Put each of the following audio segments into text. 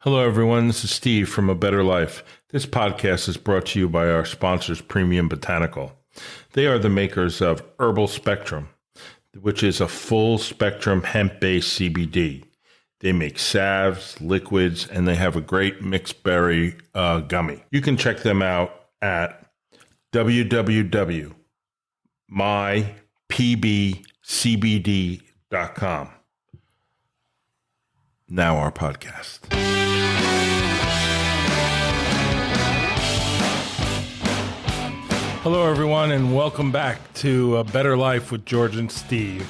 Hello, everyone. This is Steve from A Better Life. This podcast is brought to you by our sponsors, Premium Botanical. They are the makers of Herbal Spectrum, which is a full-spectrum hemp-based CBD. They make salves, liquids, and they have a great mixed berry gummy. You can check them out at www.mypbcbd.com. Now our podcast. Hello, everyone, and welcome back to A Better Life with George and Steve.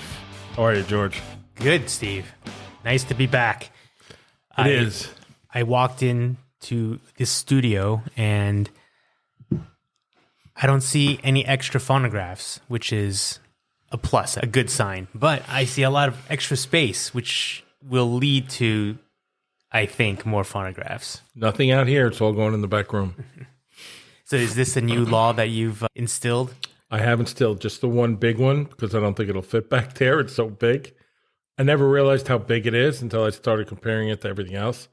How are you, George? Good, Steve. Nice to be back. It is. I walked into this studio and I don't see any extra phonographs, which is a plus, a good sign. But I see a lot of extra space, which will lead to, I think, more phonographs. Nothing out here. It's all going in the back room. So is this a new law that you've instilled? I have instilled just the one big one because I don't think it'll fit back there. It's so big. I never realized how big it is until I started comparing it to everything else.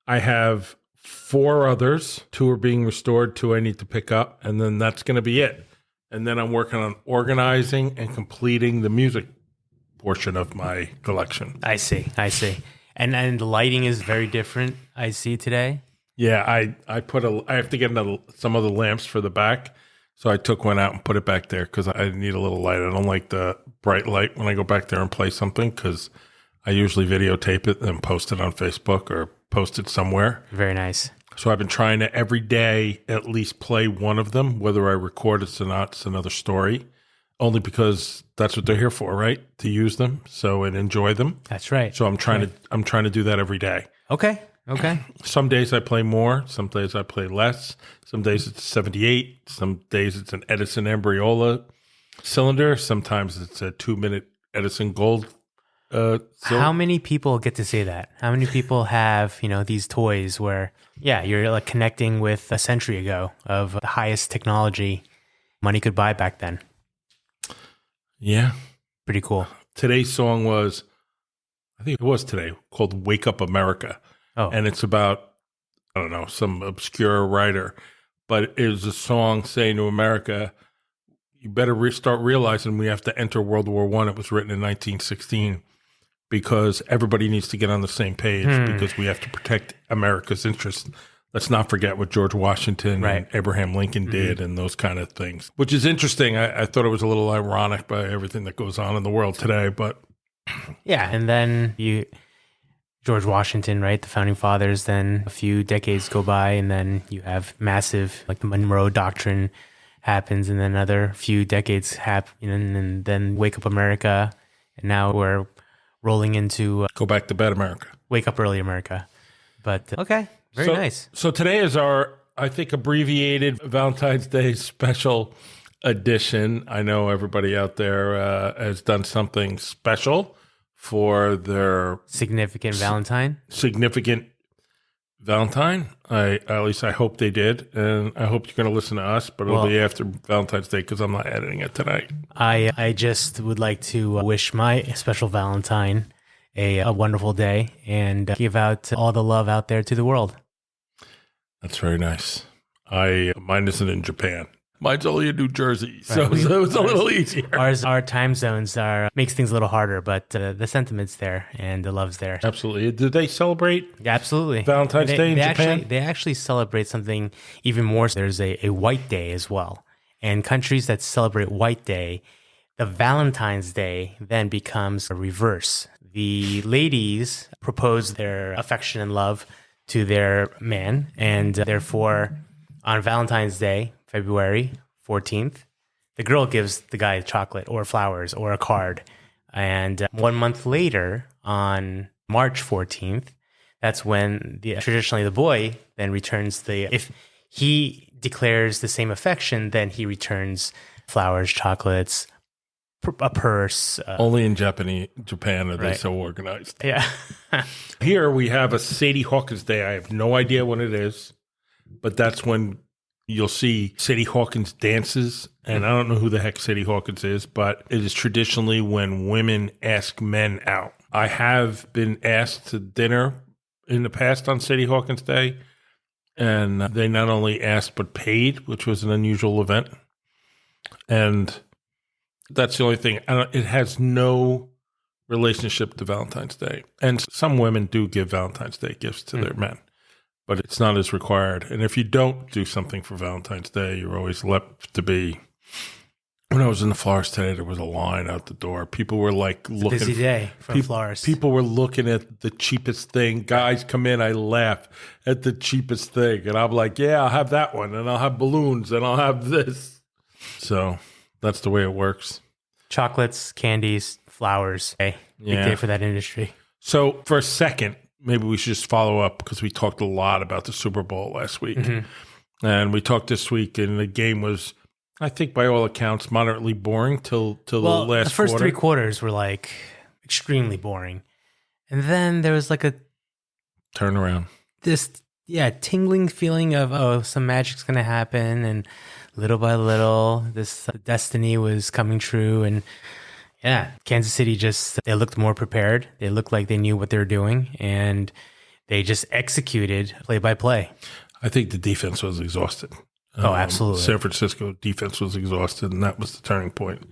I have 4 others. 2 are being restored, 2 I need to pick up, and then that's going to be it. And then I'm working on organizing and completing the music portion of my collection. I see. And the lighting is very different, I see today. Yeah, I have to get some of the lamps for the back. So I took one out and put it back there because I need a little light. I don't like the bright light when I go back there and play something because I usually videotape it and post it on Facebook or post it somewhere. Very nice. So I've been trying to every day at least play one of them. Whether I record it or not, it's another story. Only because that's what they're here for, right? To use them and enjoy them. That's right. So I'm trying to do that every day. Okay. Some days I play more. Some days I play less. Some days it's 78. Some days it's an Edison Embryola cylinder. Sometimes it's a 2-minute Edison Gold. How many people get to say that? How many people have, these toys where, you're like connecting with a century ago of the highest technology money could buy back then? Yeah. Pretty cool. Today's song was, I think it was today, called Wake Up America. Oh. And it's about, I don't know, some obscure writer. But it was a song saying to America, you better start realizing we have to enter World War I. It was written in 1916 because everybody needs to get on the same page because we have to protect America's interests. Let's not forget what George Washington and Abraham Lincoln did and those kind of things, which is interesting. I thought it was a little ironic by everything that goes on in the world today, but... Yeah, and then George Washington, right, the founding fathers, then a few decades go by, and then you have massive, like the Monroe Doctrine happens, and then another few decades happen, and then Wake Up America, and now we're rolling into... Go Back to Bed America. Wake Up Early America. But, okay, very nice. So today is our, I think, abbreviated Valentine's Day special edition. I know everybody out there has done something special for their significant Valentine. At least I hope they did, and I hope you're going to listen to us. But it'll be after Valentine's Day because I'm not editing it tonight. I just would like to wish my special Valentine a wonderful day and give out all the love out there to the world. That's very nice. Mine isn't in Japan. Mine's only in New Jersey, so right. It's a little easier. Our time zones makes things a little harder, but the sentiment's there and the love's there. Absolutely. Did they celebrate? Absolutely. Valentine's Day in Japan? They actually celebrate something even more. There's a White Day as well. And countries that celebrate White Day, the Valentine's Day then becomes a reverse. The ladies propose their affection and love to their man, and therefore on Valentine's Day, February 14th, the girl gives the guy chocolate or flowers or a card. And 1 month later, on March 14th, that's when traditionally the boy then returns if he declares the same affection, then he returns flowers, chocolates, a purse. Only in Japan are they so organized. Yeah. Here we have a Sadie Hawkins Day. I have no idea when it is, but that's when you'll see Sadie Hawkins dances, and I don't know who the heck Sadie Hawkins is, but it is traditionally when women ask men out. I have been asked to dinner in the past on Sadie Hawkins Day, and they not only asked but paid, which was an unusual event. And that's the only thing. It has no relationship to Valentine's Day. And some women do give Valentine's Day gifts to their men, but it's not as required. And if you don't do something for Valentine's Day, you're always left to be. When I was in the florist today, there was a line out the door. People were like looking. Busy day for florists. People were looking at the cheapest thing. Guys come in, I laugh at the cheapest thing. And I'm like, yeah, I'll have that one. And I'll have balloons and I'll have this. So that's the way it works. Chocolates, candies, flowers. Hey, big day for that industry. So for a second, maybe we should just follow up because we talked a lot about the Super Bowl last week. Mm-hmm. And we talked this week, and the game was, I think by all accounts, moderately boring till the last the first quarter. 3 quarters were like extremely boring. And then there was like a turnaround. This tingling feeling of, oh, some magic's going to happen. And little by little, this destiny was coming true. And yeah, Kansas City they looked more prepared. They looked like they knew what they were doing. And they just executed play by play. I think the defense was exhausted. Oh, absolutely. San Francisco defense was exhausted, and that was the turning point.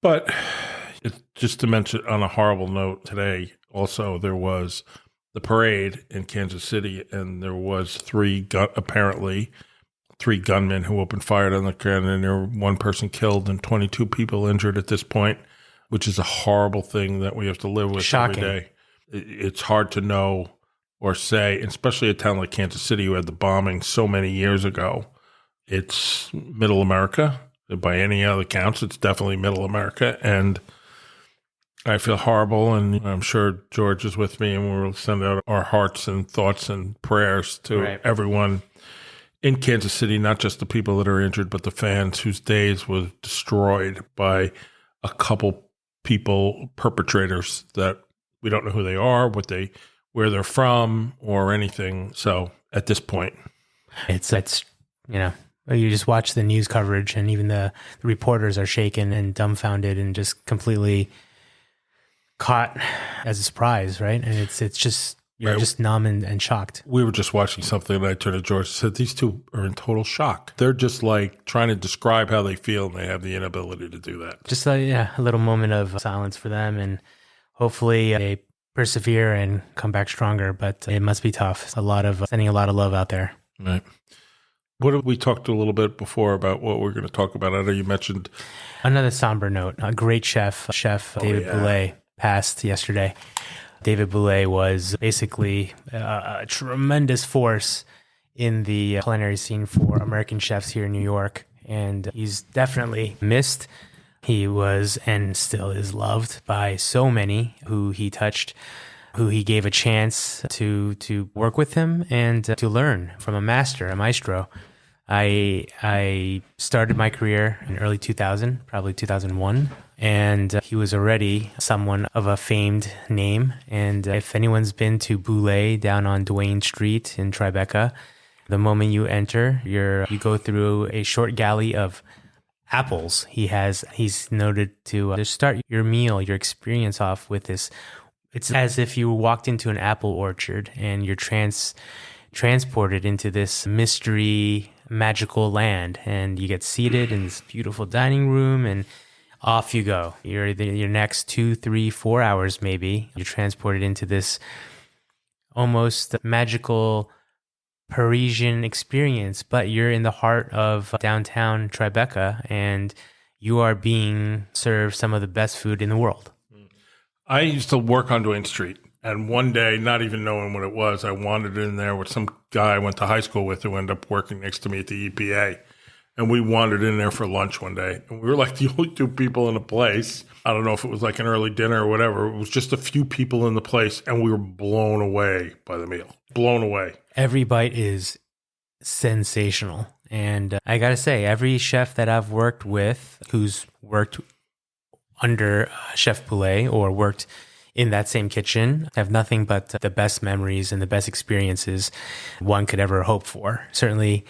But just to mention on a horrible note today, also there was the parade in Kansas City, and there was apparently three gunmen who opened fire on the crowd, and there were 1 person killed and 22 people injured at this point, which is a horrible thing that we have to live with Shocking. every day. It's hard to know or say, especially a town like Kansas City who had the bombing so many years ago. It's middle America. By any other counts, it's definitely middle America. And I feel horrible, and I'm sure George is with me, and we'll send out our hearts and thoughts and prayers to everyone in Kansas City, not just the people that are injured, but the fans whose days were destroyed by a couple people, perpetrators that we don't know who they are, where they're from, or anything. So at this point, it's you just watch the news coverage, and even the reporters are shaken and dumbfounded and just completely caught as a surprise, right? And it's just you're just numb and shocked. We were just watching something, and I turned to George and said, "These two are in total shock. They're just like trying to describe how they feel, and they have the inability to do that." Just a little moment of silence for them, and hopefully they persevere and come back stronger, but it must be tough. It's sending a lot of love out there. Right. What have we talked a little bit before about what we're going to talk about? I know you mentioned another somber note. A great Chef David Bouley, passed yesterday. David Bouley was basically a tremendous force in the culinary scene for American chefs here in New York, and he's definitely missed. He was and still is loved by so many who he touched, who he gave a chance to work with him and to learn from a master, a maestro. I started my career in early 2000, probably 2001, and he was already someone of a famed name. And if anyone's been to Bouley down on Duane Street in Tribeca, the moment you enter, you go through a short galley of apples. He's noted to start your meal, your experience off with this. It's as if you walked into an apple orchard and you're transported into this mystery, magical land, and you get seated in this beautiful dining room, and off you go. Your next 2, 3, 4 hours, maybe you're transported into this almost magical Parisian experience, but you're in the heart of downtown Tribeca, and you are being served some of the best food in the world. I used to work on Duane Street, and one day, not even knowing what it was, I wandered in there with some guy I went to high school with who ended up working next to me at the EPA, and we wandered in there for lunch one day, and we were like the only 2 people in the place. I don't know if it was like an early dinner or whatever. It was just a few people in the place, and we were blown away by the meal. Blown away. Every bite is sensational. And I got to say, every chef that I've worked with who's worked under Chef Bouley or worked in that same kitchen have nothing but the best memories and the best experiences one could ever hope for. Certainly,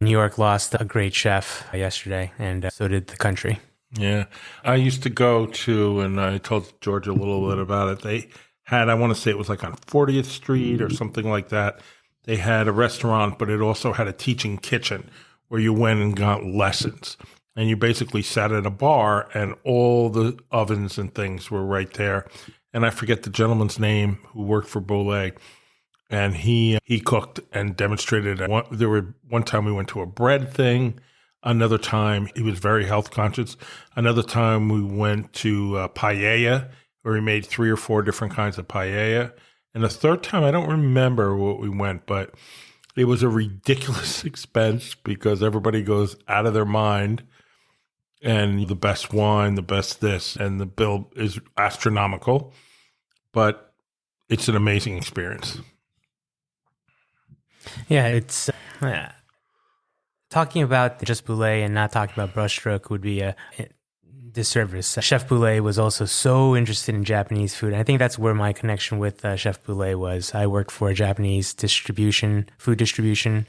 New York lost a great chef yesterday, and so did the country. Yeah. I used to go to, and I told George a little bit about it, they had, I want to say it was like on 40th Street or something like that. They had a restaurant, but it also had a teaching kitchen where you went and got lessons. And you basically sat at a bar and all the ovens and things were right there. And I forget the gentleman's name who worked for Bouley. And he cooked and demonstrated. One time we went to a bread thing. Another time he was very health conscious. Another time we went to paella, where he made 3 or 4 different kinds of paella. And the third time, I don't remember what we went, but it was a ridiculous expense because everybody goes out of their mind. And the best wine, the best this, and the bill is astronomical. But it's an amazing experience. Yeah, it's talking about just Bouley and not talking about brushstroke would be a disservice. Chef Bouley was also so interested in Japanese food. And I think that's where my connection with Chef Bouley was. I worked for a Japanese food distribution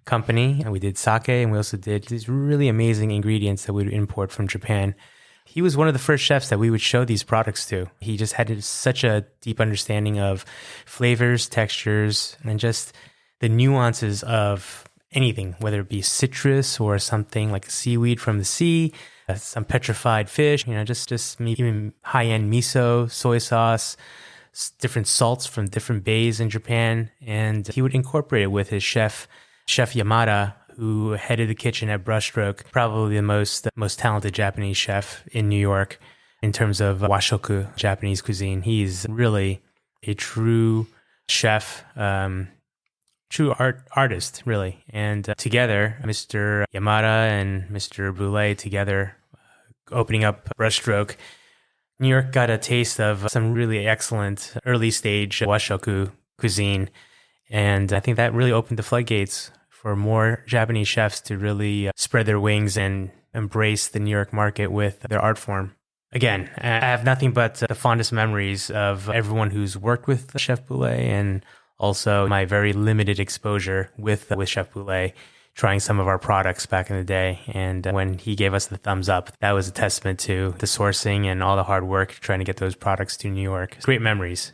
company, and we did sake, and we also did these really amazing ingredients that we would import from Japan. He was one of the first chefs that we would show these products to. He just had such a deep understanding of flavors, textures, and just the nuances of anything, whether it be citrus or something like seaweed from the sea, some petrified fish, just even high-end miso, soy sauce, different salts from different bays in Japan. And he would incorporate it with his chef Yamada, who headed the kitchen at Brushstroke, probably the most talented Japanese chef in New York in terms of washoku, Japanese cuisine. He's really a true chef, true artist, really. And together, Mr. Yamada and Mr. Bouley together, opening up Brushstroke, New York got a taste of some really excellent early stage washoku cuisine. And I think that really opened the floodgates for more Japanese chefs to really spread their wings and embrace the New York market with their art form. Again, I have nothing but the fondest memories of everyone who's worked with Chef Bouley, and also my very limited exposure with Chef Bouley, trying some of our products back in the day. And when he gave us the thumbs up, that was a testament to the sourcing and all the hard work trying to get those products to New York. Great memories.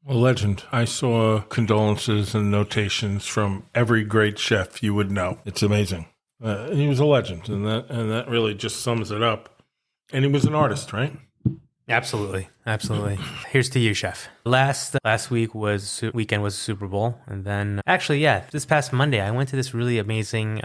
A legend. I saw condolences and notations from every great chef you would know. It's amazing. He was a legend, and that really just sums it up. And he was an artist, right? Absolutely. Here's to you, chef. Last weekend was Super Bowl, and then this past Monday I went to this really amazing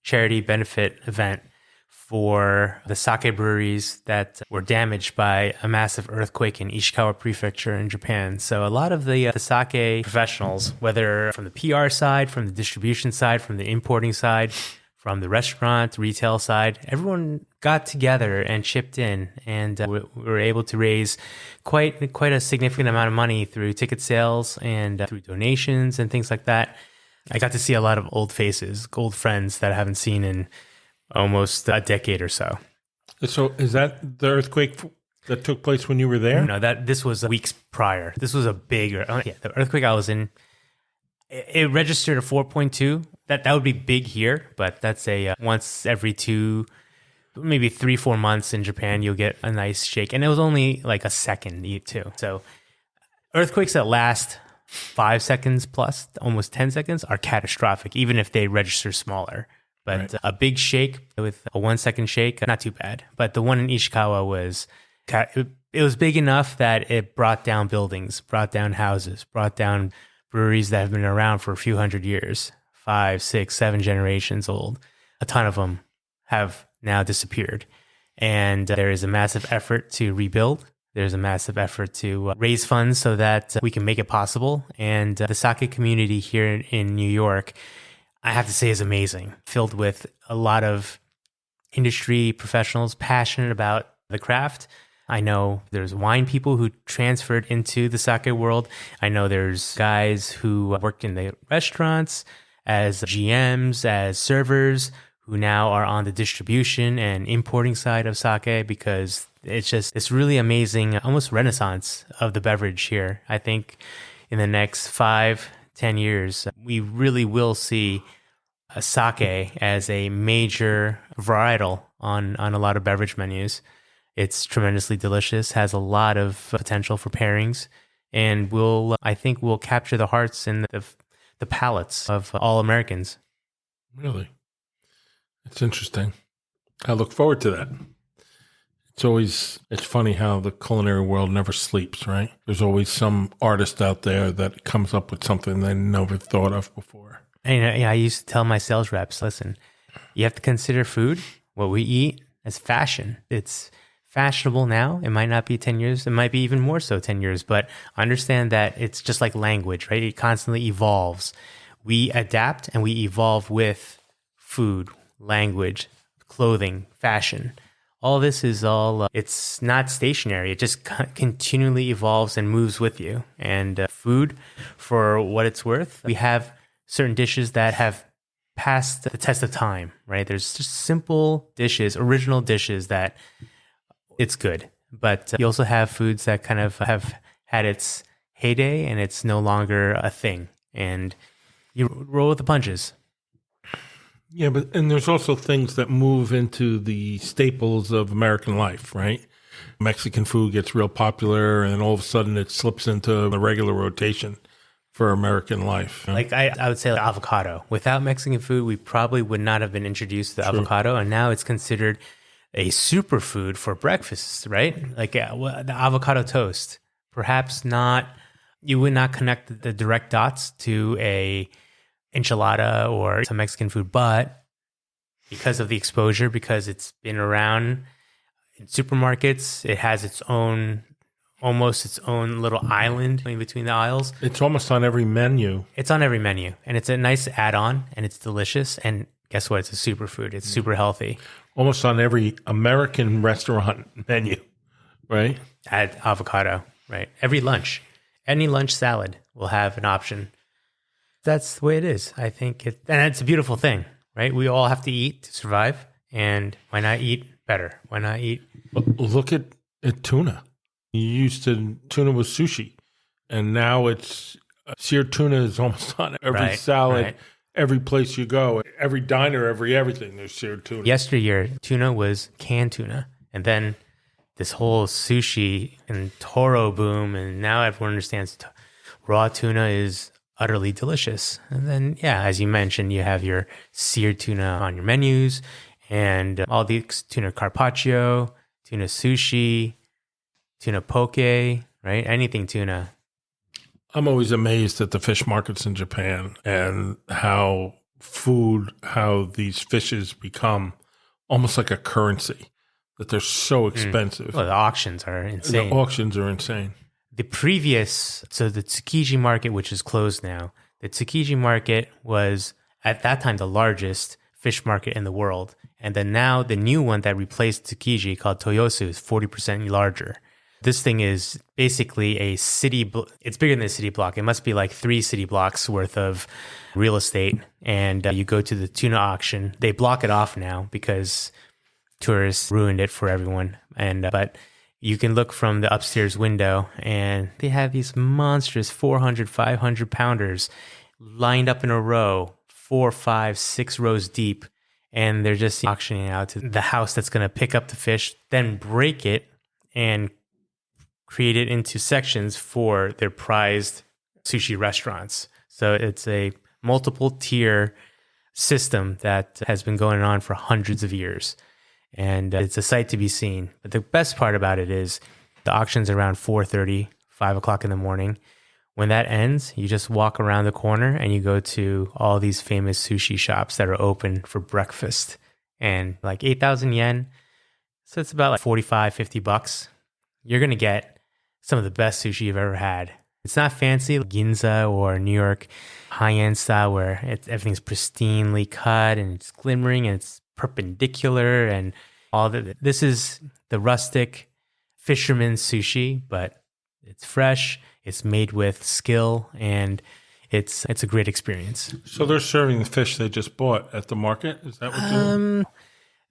charity benefit event for the sake breweries that were damaged by a massive earthquake in Ishikawa Prefecture in Japan. So a lot of the sake professionals, whether from the PR side, from the distribution side, from the importing side, from the restaurant, retail side, everyone got together and chipped in, and we were able to raise quite a significant amount of money through ticket sales and through donations and things like that. I got to see a lot of old faces, old friends that I haven't seen in almost a decade or so. So is that the earthquake that took place when you were there? No, this was weeks prior. This was a bigger, the earthquake I was in, it registered a 4.2. That would be big here, but that's a once every maybe 3-4 months in Japan, you'll get a nice shake. And it was only like a second too. So earthquakes that last 5 seconds plus, almost 10 seconds, are catastrophic, even if they register smaller. But right. A big shake with a 1 second shake, not too bad. But the one in Ishikawa it was big enough that it brought down buildings, brought down houses, brought down breweries that have been around for a few hundred years, 5, 6, 7 generations old. A ton of them have now disappeared. And there is a massive effort to rebuild. There's a massive effort to raise funds so that we can make it possible. And the sake community here in New York, I have to say, is amazing, filled with a lot of industry professionals passionate about the craft. I know there's wine people who transferred into the sake world. I know there's guys who worked in the restaurants as GMs, as servers, who now are on the distribution and importing side of sake, because it's really amazing, almost renaissance of the beverage here. I think in the next 5-10 years, we really will see a sake as a major varietal on a lot of beverage menus. It's tremendously delicious, has a lot of potential for pairings, and I think will capture the hearts and the palates of all Americans. Really? It's interesting. I look forward to that. It's funny how the culinary world never sleeps, right? There's always some artist out there that comes up with something they never thought of before. And I used to tell my sales reps, listen, you have to consider food, what we eat, as fashion. It's fashionable now. It might not be 10 years. It might be even more so 10 years, but understand that it's just like language, right? It constantly evolves. We adapt and we evolve with food, language, clothing, fashion. All this is it's not stationary. It just continually evolves and moves with you. And food, for what it's worth, we have certain dishes that have passed the test of time, right? There's just simple dishes, original dishes that it's good. But you also have foods that kind of have had its heyday and it's no longer a thing. And you roll with the punches. Yeah, and there's also things that move into the staples of American life, right? Mexican food gets real popular, and all of a sudden it slips into the regular rotation for American life. Like I would say like avocado. Without Mexican food, we probably would not have been introduced to avocado, and now it's considered a superfood for breakfast, right? Like the avocado toast. Perhaps not, you would not connect the direct dots to a enchilada or some Mexican food, but because of the exposure, because it's been around in supermarkets, it has almost its own little island in between the aisles. It's almost on every menu. It's on every menu, and it's a nice add-on, and it's delicious, and guess what? It's a superfood. It's super healthy. Almost on every American restaurant menu, right? Add avocado, right? Every lunch, any lunch salad will have an option. That's the way it is. I think and it's a beautiful thing, right? We all have to eat to survive, and why not eat better? Why not eat? Look at tuna. Tuna was sushi, and now it's seared tuna is almost on every salad, right. Every place you go, every diner, everything. There's seared tuna. Yesteryear, tuna was canned tuna, and then this whole sushi and toro boom, and now everyone understands raw tuna is utterly delicious. And then, yeah, as you mentioned, you have your seared tuna on your menus and all the tuna carpaccio, tuna sushi, tuna poke, right? Anything tuna. I'm always amazed at the fish markets in Japan and how these fishes become almost like a currency, that they're so expensive. Well, the auctions are insane. The Tsukiji market, which is closed now, the Tsukiji market was at that time the largest fish market in the world. And then now the new one that replaced Tsukiji called Toyosu is 40% larger. This thing is basically a city. It's bigger than a city block. It must be like 3 city blocks worth of real estate. And you go to the tuna auction. They block it off now because tourists ruined it for everyone. But you can look from the upstairs window, and they have these monstrous 400, 500 pounders lined up in a row, 4, 5, 6 rows deep. And they're just auctioning out to the house that's going to pick up the fish, then break it and create it into sections for their prized sushi restaurants. So it's a multiple tier system that has been going on for hundreds of years. And it's a sight to be seen. But the best part about it is the auction's around 4:30, 5 o'clock in the morning. When that ends, you just walk around the corner and you go to all these famous sushi shops that are open for breakfast. And like 8,000 yen, so it's about like 45, 50 bucks. You're going to get some of the best sushi you've ever had. It's not fancy like Ginza or New York high-end style where everything's pristinely cut and it's glimmering and it's perpendicular and all that. This is the rustic fisherman's sushi, but it's fresh, it's made with skill, and it's a great experience. So they're serving the fish they just bought at the market? Is that what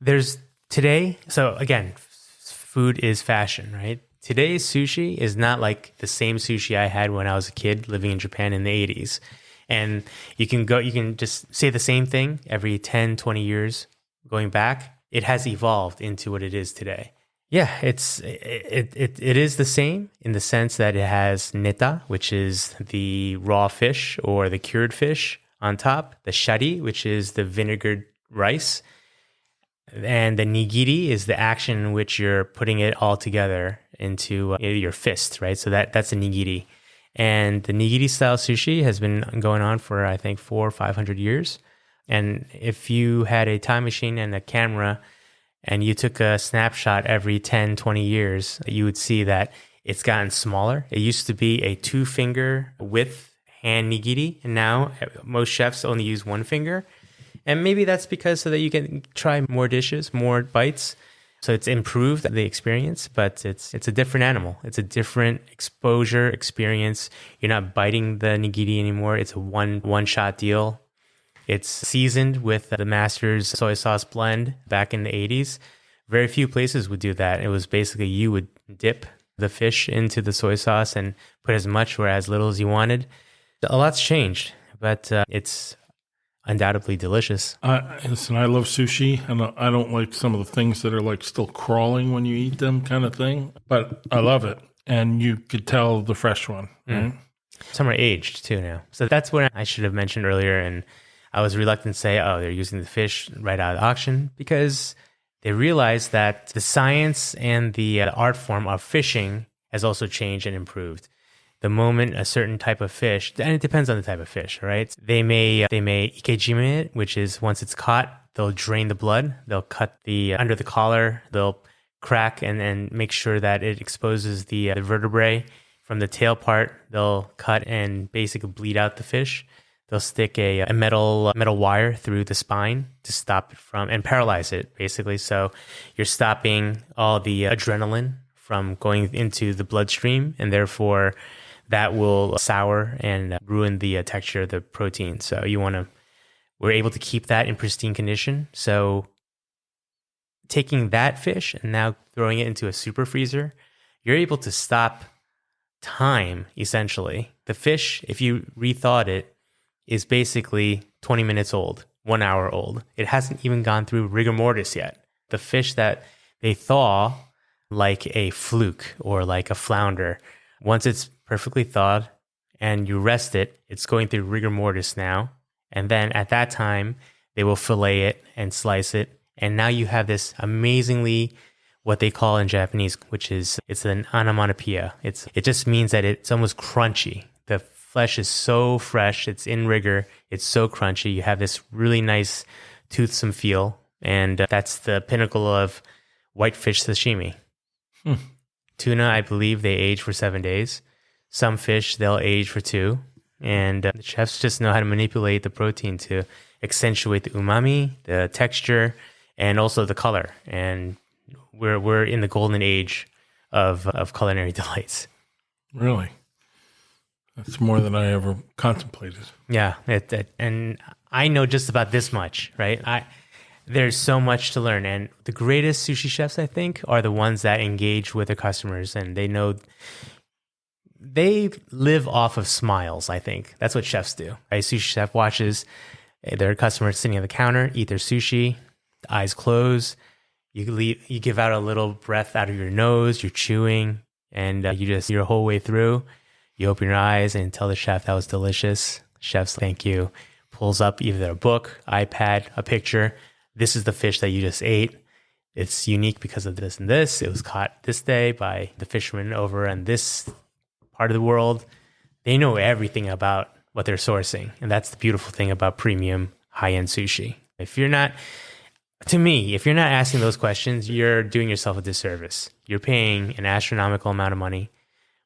there's today, so again, food is fashion, right? Today's sushi is not like the same sushi I had when I was a kid living in Japan in the 80s. And you can just say the same thing every 10, 20 years going back. It has evolved into what it is today. Yeah, it is the same in the sense that it has neta, which is the raw fish or the cured fish on top, the shari, which is the vinegared rice, and the nigiri is the action in which you're putting it all together into your fist, right? So that's a nigiri. And the nigiri style sushi has been going on for, I think, 400 or 500 years. And if you had a time machine and a camera and you took a snapshot every 10, 20 years, you would see that it's gotten smaller. It used to be a 2-finger width hand nigiri, and now most chefs only use 1 finger. And maybe that's because so that you can try more dishes, more bites. So it's improved the experience, but it's a different animal. It's a different exposure experience. You're not biting the nigiri anymore. It's a one-shot deal. It's seasoned with the master's soy sauce blend back in the 80s. Very few places would do that. It was basically you would dip the fish into the soy sauce and put as much or as little as you wanted. A lot's changed, but it's undoubtedly delicious. Listen, I love sushi, and I don't like some of the things that are like still crawling when you eat them kind of thing, but I love it. And you could tell the fresh one, right? Some are aged too now. So that's what I should have mentioned earlier, and I was reluctant to say, oh, they're using the fish right out of the auction, because they realized that the science and the art form of fishing has also changed and improved. The moment a certain type of fish, and it depends on the type of fish, right? They may ikejime it, which is once it's caught, they'll drain the blood. They'll cut the under the collar. They'll crack and make sure that it exposes the vertebrae from the tail part. They'll cut and basically bleed out the fish. They'll stick a metal wire through the spine to stop it from and paralyze it, basically. So you're stopping all the adrenaline from going into the bloodstream, and therefore that will sour and ruin the texture of the protein. So we're able to keep that in pristine condition. So taking that fish and now throwing it into a super freezer, you're able to stop time, essentially. The fish, if you rethawed it, is basically 20 minutes old, 1 hour old. It hasn't even gone through rigor mortis yet. The fish that they thaw like a fluke or like a flounder, once it's perfectly thawed and you rest it, it's going through rigor mortis now. And then at that time, they will fillet it and slice it. And now you have this amazingly, what they call in Japanese, which is, it's an onomatopoeia. It just means that it's almost crunchy. The flesh is so fresh, it's in rigor, it's so crunchy. You have this really nice toothsome feel. And that's the pinnacle of whitefish sashimi. Tuna, I believe they age for 7 days. Some fish, they'll age for 2. And the chefs just know how to manipulate the protein to accentuate the umami, the texture, and also the color. And we're in the golden age of culinary delights. Really? That's more than I ever contemplated. Yeah. And I know just about this much, right? There's so much to learn. And the greatest sushi chefs, I think, are the ones that engage with their customers, and they know they live off of smiles, I think. That's what chefs do. A sushi chef watches their customers sitting at the counter, eat their sushi, eyes closed. You give out a little breath out of your nose, you're chewing, and your whole way through, you open your eyes and tell the chef that was delicious. Chef's thank you. Pulls up either a book, iPad, a picture. This is the fish that you just ate. It's unique because of this and this. It was caught this day by the fishermen over in this part of the world. They know everything about what they're sourcing. And that's the beautiful thing about premium high-end sushi. If you're not asking those questions, you're doing yourself a disservice. You're paying an astronomical amount of money.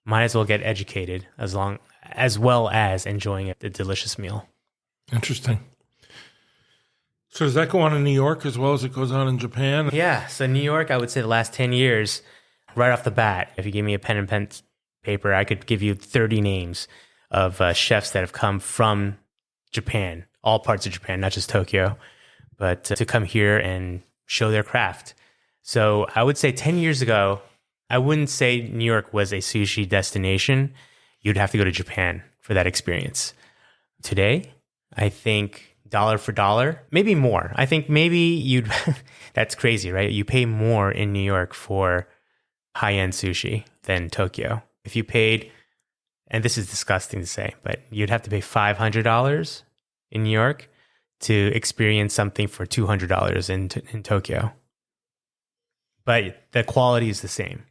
Might as well get educated as well as enjoying a delicious meal. Interesting. So does that go on in New York as well as it goes on in Japan? Yeah. So New York, I would say the last 10 years, right off the bat, if you gave me a pen and paper, I could give you 30 names of chefs that have come from Japan, all parts of Japan, not just Tokyo, but to come here and show their craft. So I would say 10 years ago, I wouldn't say New York was a sushi destination. You'd have to go to Japan for that experience. Today, I think dollar for dollar, maybe more. I think maybe you'd, that's crazy, right? You pay more in New York for high-end sushi than Tokyo. If you paid, and this is disgusting to say, but you'd have to pay $500 in New York to experience something for $200 in Tokyo. But the quality is the same.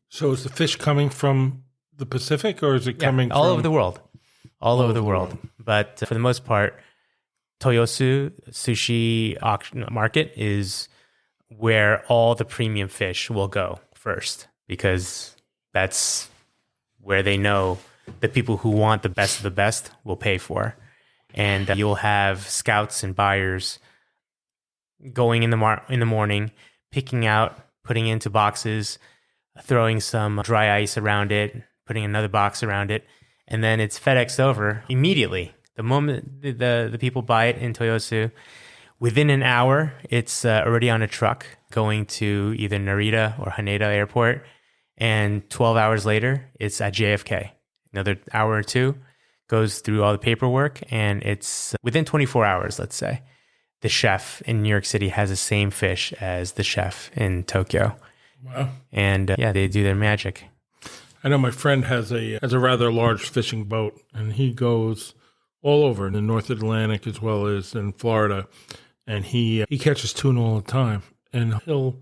So is the fish coming from the Pacific, or is it coming all from... over the world? All over the world. But for the most part, Toyosu Sushi Auction Market is where all the premium fish will go first, because that's where they know the people who want the best of the best will pay for. And you'll have scouts and buyers going in the morning, picking out, putting into boxes, throwing some dry ice around it, putting another box around it, and then it's FedExed over immediately. The moment the people buy it in Toyosu, within an hour, it's already on a truck going to either Narita or Haneda Airport, and 12 hours later, it's at JFK. Another hour or two, goes through all the paperwork, and it's within 24 hours, let's say. The chef in New York City has the same fish as the chef in Tokyo. Wow. And they do their magic. I know my friend has a rather large fishing boat, and he goes all over in the North Atlantic as well as in Florida, and he catches tuna all the time, and he'll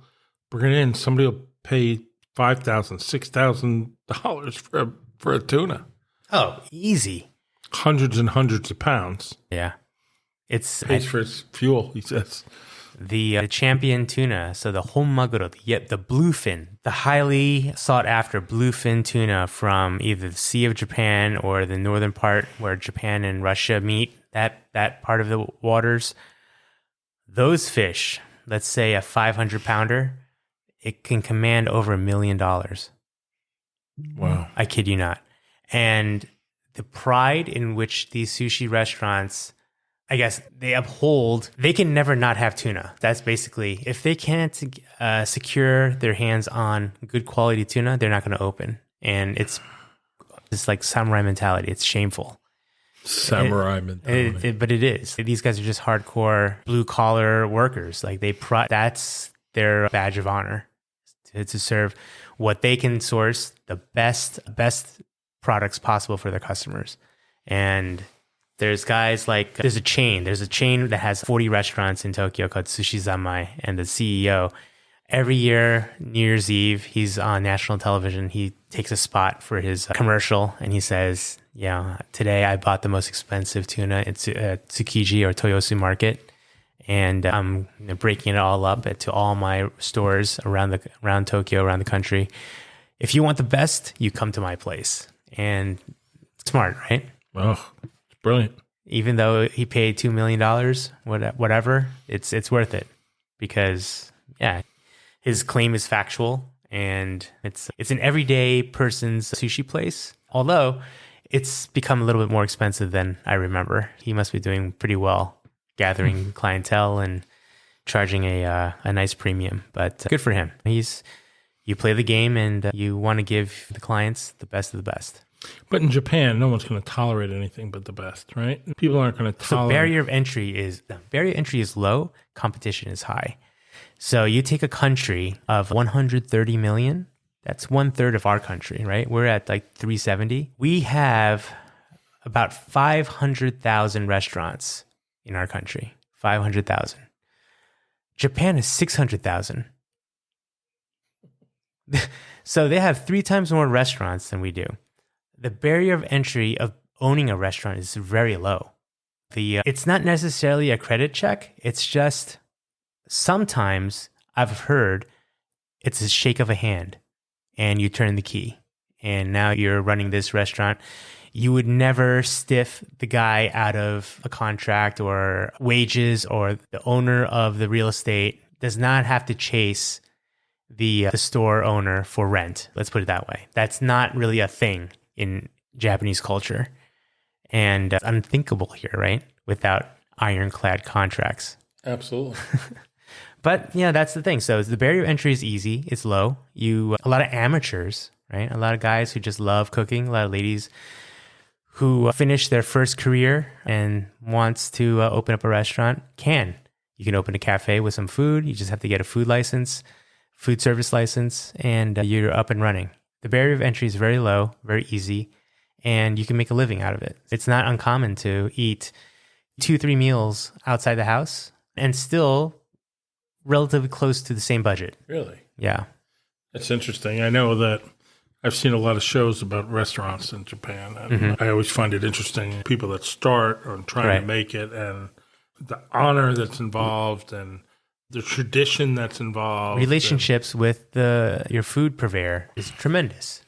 bring it in. Somebody will pay $5,000, $6,000 for a tuna. Oh, easy. Hundreds and hundreds of pounds. Yeah. It's pays for its fuel, he says. The champion tuna, so the honmaguro, the bluefin, the highly sought after bluefin tuna from either the Sea of Japan or the northern part where Japan and Russia meet, that part of the waters. Those fish, let's say a 500-pounder, it can command over $1 million. Wow. I kid you not. And the pride in which these sushi restaurants, I guess, they uphold, they can never not have tuna. That's basically, if they can't secure their hands on good quality tuna, they're not going to open. And it's like samurai mentality. It's shameful. Samurai mentality. But it is. These guys are just hardcore blue collar workers. Like that's their badge of honor, to serve what they can source, the best products possible for their customers. And there's guys like, there's a chain that has 40 restaurants in Tokyo called Sushi Zanmai, and the CEO, every year, New Year's Eve, he's on national television. He takes a spot for his commercial, and he says, today I bought the most expensive tuna at Tsukiji or Toyosu Market, and I'm breaking it all up to all my stores around Tokyo, around the country. If you want the best, you come to my place. And smart, right? Oh, it's brilliant. Even though he paid $2 million, whatever, it's worth it, because his claim is factual, and it's an everyday person's sushi place. Although it's become a little bit more expensive than I remember. He must be doing pretty well, gathering clientele and charging a nice premium. But good for him. You play the game, and you want to give the clients the best of the best. But in Japan, no one's going to tolerate anything but the best, right? People aren't going to tolerate. So barrier entry is low, competition is high. So you take a country of 130 million, that's 1/3 of our country, right? We're at like 370. We have about 500,000 restaurants in our country, 500,000. Japan is 600,000. So they have 3 times more restaurants than we do. The barrier of entry of owning a restaurant is very low. It's not necessarily a credit check. It's just sometimes I've heard it's a shake of a hand and you turn the key and now you're running this restaurant. You would never stiff the guy out of a contract or wages, or the owner of the real estate does not have to chase the store owner for rent. Let's put it that way. That's not really a thing in Japanese culture, and unthinkable here, right? Without ironclad contracts. Absolutely. But that's the thing. So the barrier of entry is easy. It's low. A lot of amateurs, right? A lot of guys who just love cooking. A lot of ladies who finished their first career and wants to open up a restaurant can. You can open a cafe with some food. You just have to get a food service license, and you're up and running. The barrier of entry is very low, very easy, and you can make a living out of it. It's not uncommon to eat 2-3 meals outside the house and still relatively close to the same budget. Really? Yeah. That's interesting. I know that I've seen a lot of shows about restaurants in Japan, and I always find it interesting, people that start or trying to make it, and the honor that's involved and the tradition that's involved. Relationships with your food purveyor is tremendous.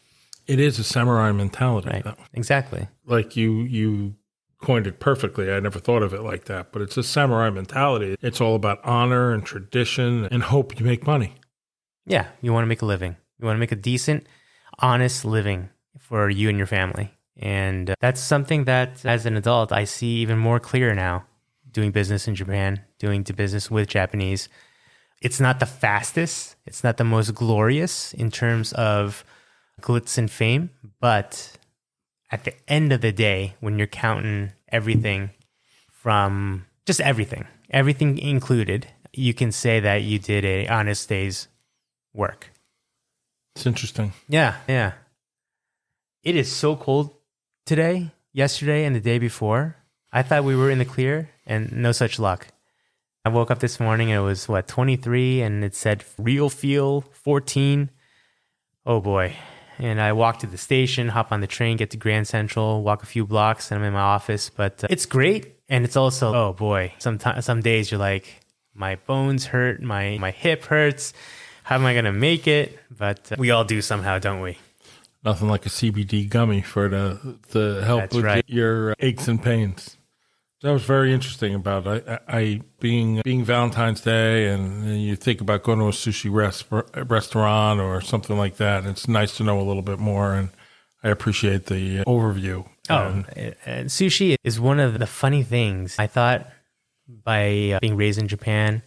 It is a samurai mentality. Right. Though. Exactly. Like you coined it perfectly. I never thought of it like that, but it's a samurai mentality. It's all about honor and tradition and hope you make money. Yeah. You want to make a living. You want to make a decent, honest living for you and your family. And that's something that as an adult, I see even more clear now, doing business in Japan, doing business with Japanese. It's not the fastest. It's not the most glorious in terms of glitz and fame, but at the end of the day, when you're counting everything from just everything included, you can say that you did a honest day's work. It's interesting. Yeah. It is so cold today, yesterday, and the day before. I thought we were in the clear, and no such luck. I woke up this morning and it was, 23, and it said real feel 14. Oh boy. And I walked to the station, hop on the train, get to Grand Central, walk a few blocks, and I'm in my office. But it's great. And it's also, oh boy, some days you're like, my bones hurt, my hip hurts. How am I going to make it? But we all do somehow, don't we? Nothing like a CBD gummy for to help That's with right. your aches and pains. That was very interesting about I being Valentine's Day, and you think about going to a sushi restaurant or something like that. It's nice to know a little bit more, and I appreciate the overview. And sushi is one of the funny things. I thought by being raised in Japan,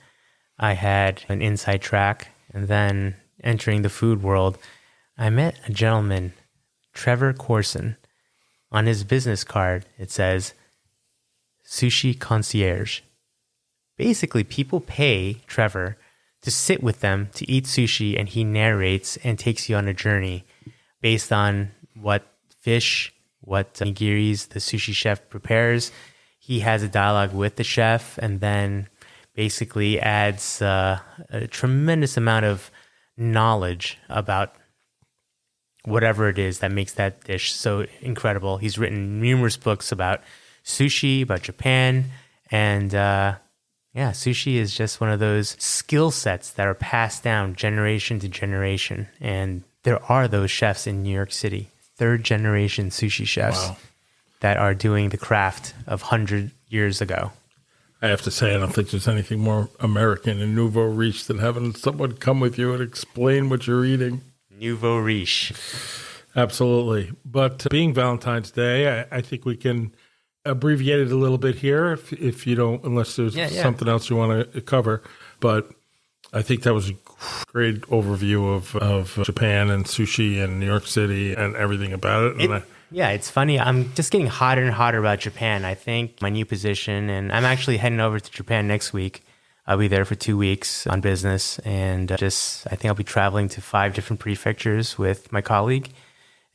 I had an inside track, and then entering the food world, I met a gentleman, Trevor Corson. On his business card, it says, Sushi Concierge. Basically, people pay Trevor to sit with them to eat sushi, and he narrates and takes you on a journey based on what fish, what nigiris the sushi chef prepares. He has a dialogue with the chef and then basically adds a tremendous amount of knowledge about whatever it is that makes that dish so incredible. He's written numerous books about sushi, about Japan, and sushi is just one of those skill sets that are passed down generation to generation. And there are those chefs in New York City, third generation sushi chefs that are doing the craft of 100 years ago. I have to say, I don't think there's anything more American and nouveau riche than having someone come with you and explain what you're eating. Nouveau riche. Absolutely. But being Valentine's Day, I think we can abbreviate it a little bit here if you don't, unless there's something else you want to cover. But I think that was a great overview of Japan and sushi and New York City and everything about it. It's funny. I'm just getting hotter and hotter about Japan. I think my new position, and I'm actually heading over to Japan next week. I'll be there for 2 weeks on business, and I think I'll be traveling to 5 different prefectures with my colleague.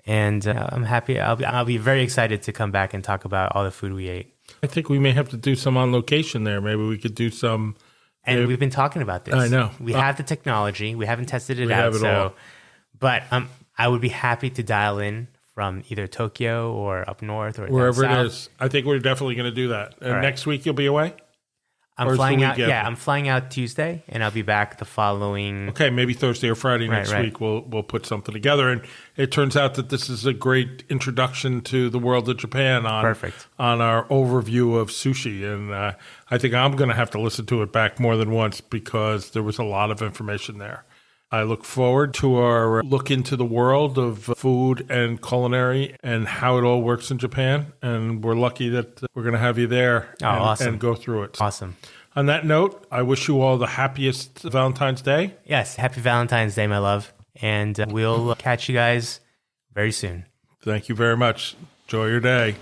And I'm happy. I'll be very excited to come back and talk about all the food we ate. I think we may have to do some on location there. Maybe we could do some. And we've been talking about this. I know. We have the technology. We haven't tested it out. All. But I would be happy to dial in from either Tokyo or up north or wherever down south. It is. I think we're definitely going to do that. And right. Next week you'll be away? I'm flying out. Yeah, I'm flying out Tuesday, and I'll be back the following. Okay, maybe Thursday or Friday next week. We'll put something together, and it turns out that this is a great introduction to the world of Japan on our overview of sushi, and I think I'm going to have to listen to it back more than once because there was a lot of information there. I look forward to our look into the world of food and culinary and how it all works in Japan. And we're lucky that we're going to have you there and go through it. Awesome. On that note, I wish you all the happiest Valentine's Day. Yes, happy Valentine's Day, my love. And we'll catch you guys very soon. Thank you very much. Enjoy your day.